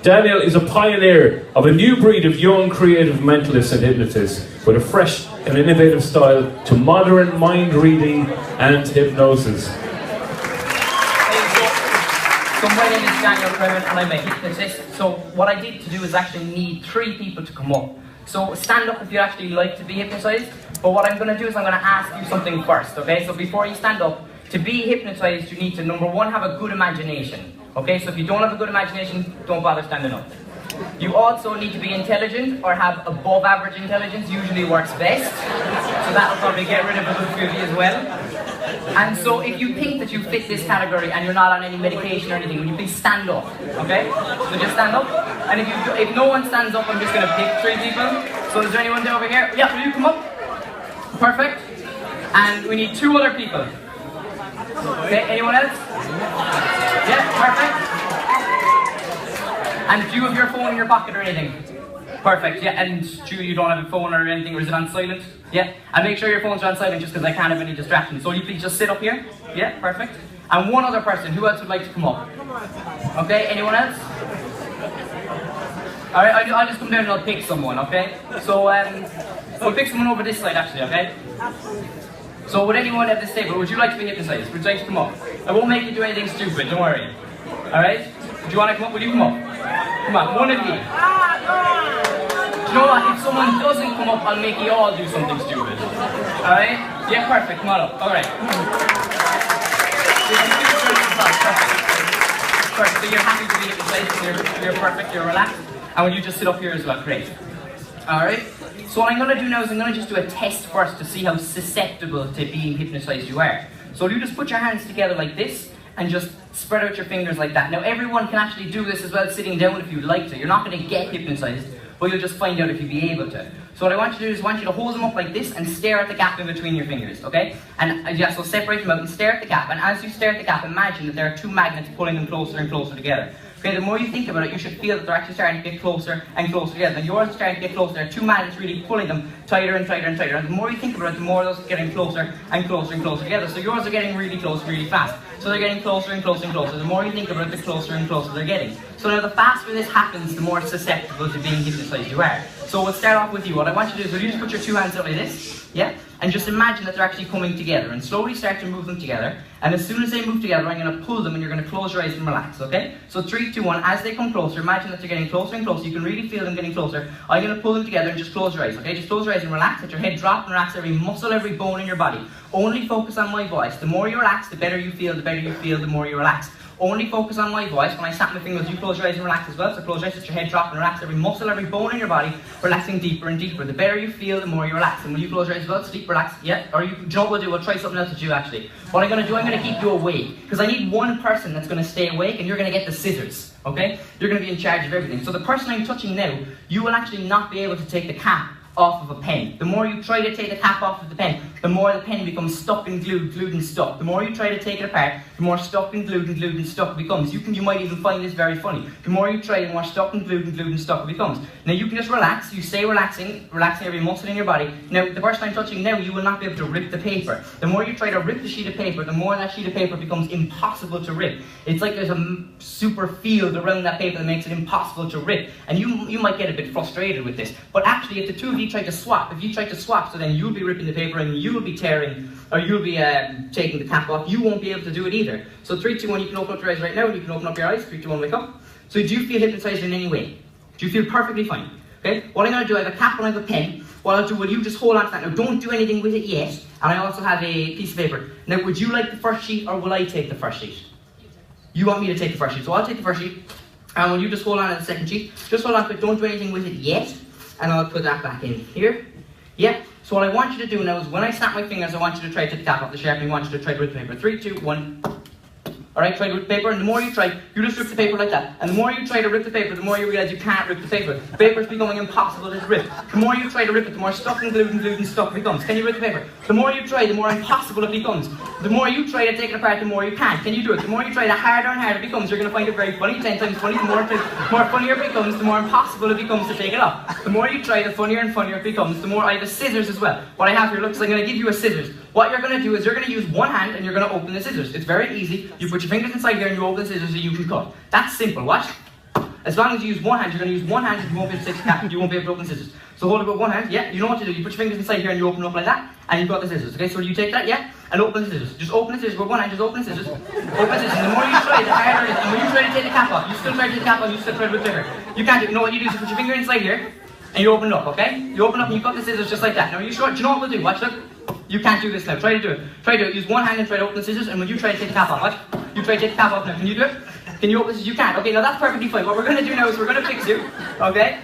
Daniel is a pioneer of a new breed of young, creative mentalists and hypnotists with a fresh and innovative style to modern mind reading and hypnosis. So my name is Daniel Cremin and I'm a hypnotist. So what I did to do is actually need 3 people to come up. So stand up if you actually like to be hypnotized. But what I'm going to do is I'm going to ask you something first, okay? So before you stand up, to be hypnotized you need to, number 1, have a good imagination. Okay, so if you don't have a good imagination, don't bother standing up. You also need to be intelligent or have above average intelligence, usually works best. So that'll probably get rid of a good few of you as well. And so if you think that you fit this category and you're not on any medication or anything, would you please stand up, okay? So just stand up. And if no one stands up, I'm just going to pick 3 people. So is there anyone over here? Yeah, will you come up? Perfect. And we need 2 other people. Okay, anyone else? Yeah, perfect. And do you have your phone in your pocket or anything? Perfect, yeah, and you don't have a phone or anything, or is it on silent? Yeah, and make sure your phones are on silent just because I can't have any distractions. So you please just sit up here? Yeah, perfect. And 1 other person, who else would like to come up? Okay, anyone else? Alright, I'll just come down and I'll pick someone, okay? So, we'll pick someone over this side actually, okay? So would anyone at this table, would you like to be hypnotized? Would you like to come up? I won't make you do anything stupid, don't worry. Alright? Do you want to come up? Will you come up? Come on, one of you. Do you know what? If someone doesn't come up, I'll make you all do something stupid. Alright? Yeah, perfect, come on up. Alright. Perfect, so you're happy to be hypnotized, you're perfect, you're relaxed. And will you just sit up here as well? Great. Alright? So what I'm going to do now is I'm going to just do a test first to see how susceptible to being hypnotized you are. So you just put your hands together like this and just spread out your fingers like that. Now everyone can actually do this as well sitting down if you'd like to. You're not going to get hypnotized, but you'll just find out if you'd be able to. So what I want you to do is I want you to hold them up like this and stare at the gap in between your fingers, okay? And yeah, so separate them out and stare at the gap. And as you stare at the gap, imagine that there are 2 magnets pulling them closer and closer together. Okay, the more you think about it, you should feel that they're actually starting to get closer and closer together. And yours is starting to get closer. There are 2 magnets really pulling them tighter and tighter and tighter. And the more you think about it, the more those are getting closer and closer and closer together. So yours are getting really close really fast. So they're getting closer and closer and closer. The more you think about it, the closer and closer they're getting. So now the faster this happens, the more susceptible to being hypnotized you are. So we'll start off with you. What I want you to do is, will you just put your 2 hands out like this? Yeah? And just imagine that they're actually coming together and slowly start to move them together. And as soon as they move together, I'm going to pull them and you're going to close your eyes and relax, okay? So 3, 2, 1, as they come closer, imagine that they're getting closer and closer. You can really feel them getting closer. I'm going to pull them together and just close your eyes, okay? Just close your eyes and relax. Let your head drop and relax every muscle, every bone in your body. Only focus on my voice. The more you relax, the better you feel. The better you feel, the more you relax. Only focus on my voice. When I snap my fingers, you close your eyes and relax as well. So close your eyes, let your head drop and relax every muscle, every bone in your body, relaxing deeper and deeper. The better you feel, the more you relax. And when you close your eyes as well, sleep, relax, yeah? Or you know what we'll do? We'll try something else with you actually. What I'm going to do, I'm going to keep you awake. Because I need 1 person that's going to stay awake and you're going to get the scissors, okay? You're going to be in charge of everything. So the person I'm touching now, you will actually not be able to take the cap off of a pen. The more you try to take the cap off of the pen, the more the pen becomes stuck and glued and stuck. The more you try to take it apart, the more stuck and glued and stuck it becomes. You might even find this very funny. The more you try, the more stuck and glued and stuck it becomes. Now you can just relax, you stay relaxing every muscle in your body. Now the person I'm touching now, you will not be able to rip the paper. The more you try to rip the sheet of paper, the more that sheet of paper becomes impossible to rip. It's like there's a super field around that paper that makes it impossible to rip. And you might get a bit frustrated with this. But actually, if the 2 of you try to swap, so then you'll be ripping the paper and you'll be tearing, or you'll be taking the cap off, you won't be able to do it either. So 3, 2, 1, you can open up your eyes right now and you can open up your eyes. 3, 2, 1, wake up. So do you feel hypnotized in any way? Do you feel perfectly fine? Okay? What I'm going to do, I have a cap and I have a pen. What I'll do, will you just hold on to that? Now don't do anything with it yet. And I also have a piece of paper. Now would you like the first sheet or will I take the first sheet? You want me to take the first sheet. So I'll take the first sheet. And will you just hold on to the second sheet? Just hold on to it, don't do anything with it yet. And I'll put that back in here. Yeah, so what I want you to do now is when I snap my fingers, I want you to try to take the cap off the sharpening. I want you to try to rip the paper. 3, 2, 1. Alright, try to rip the paper, and the more you try, you just rip the paper like that. And the more you try to rip the paper, the more you realize you can't rip the paper. The paper is becoming impossible to rip. The more you try to rip it, the more stuck and glued and stuck it becomes. Can you rip the paper? The more you try, the more impossible it becomes. The more you try to take it apart, the more you can't. Can you do it? The more you try, the harder and harder it becomes. You're going to find it very funny. 10 times funny. The more funnier it becomes, the more impossible it becomes to take it off. The more you try, the funnier and funnier it becomes. The more I have a scissors as well. What I have here, look, is I'm going to give you a scissors. What you're going to do is you're going to use one hand and you're going to open the scissors. It's very easy. You put your fingers inside here and you open the scissors so you can cut. That's simple. Watch. As long as you use one hand, you're going to use one hand, you won't be able to take the cap, you won't be able to open the scissors. So hold it with one hand, yeah, you know what to do. You put your fingers inside here and you open it up like that, and you've got the scissors, okay? So you take that, yeah, and open the scissors. Just open the scissors with one hand, just open the scissors. Open the scissors, and the more you try, the harder it is. And when you try to take the cap off, you still try to take the cap off, you still try to do it bigger. You can't do it. You know what you do is you put your finger inside here, and you open it up, okay? You open it up and you've got the scissors just like that. Now, are you sure? Do you know what we'll do? Watch, look. You can't do this now. Try to do it. Try to do it. Use one hand and try to open the scissors, and when you try to take the cap off, watch. You try to take the cap off now. Can you do it? Can you open this? You can't. Okay, now that's perfectly fine. What we're going to do now is we're going to fix you. Okay?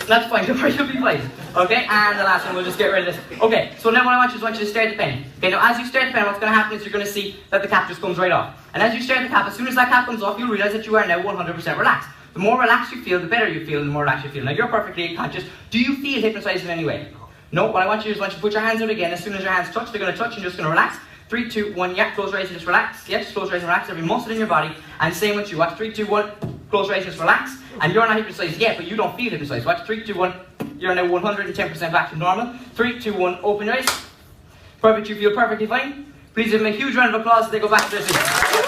That's fine. Don't worry, you'll be fine. Okay? And the last one, we'll just get rid of this. Okay, so now what I want you is to start the pen. Okay, now as you start the pen, what's going to happen is you're going to see that the cap just comes right off. And as you start the cap, as soon as that cap comes off, you'll realise that you are now 100% relaxed. The more relaxed you feel, the better you feel, and the more relaxed you feel. Now you're perfectly conscious. Do you feel hypnotised in any way? No? What I want you to do is to put your hands out again. As soon as your hands touch, they're going to touch, and you're just going to relax. 3, 2, 1, yeah, close your eyes and just relax. Yeah, just close your eyes and relax. Every muscle in your body. And same with you. Watch, 3, 2, 1, close your eyes, just relax. And you're not hypnotised yet, but you don't feel hypnotised. Watch, 3, 2, 1, you're now 110% back to normal. 3, 2, 1, open your eyes. Perfect, you feel perfectly fine. Please give them a huge round of applause as they go back to their seats.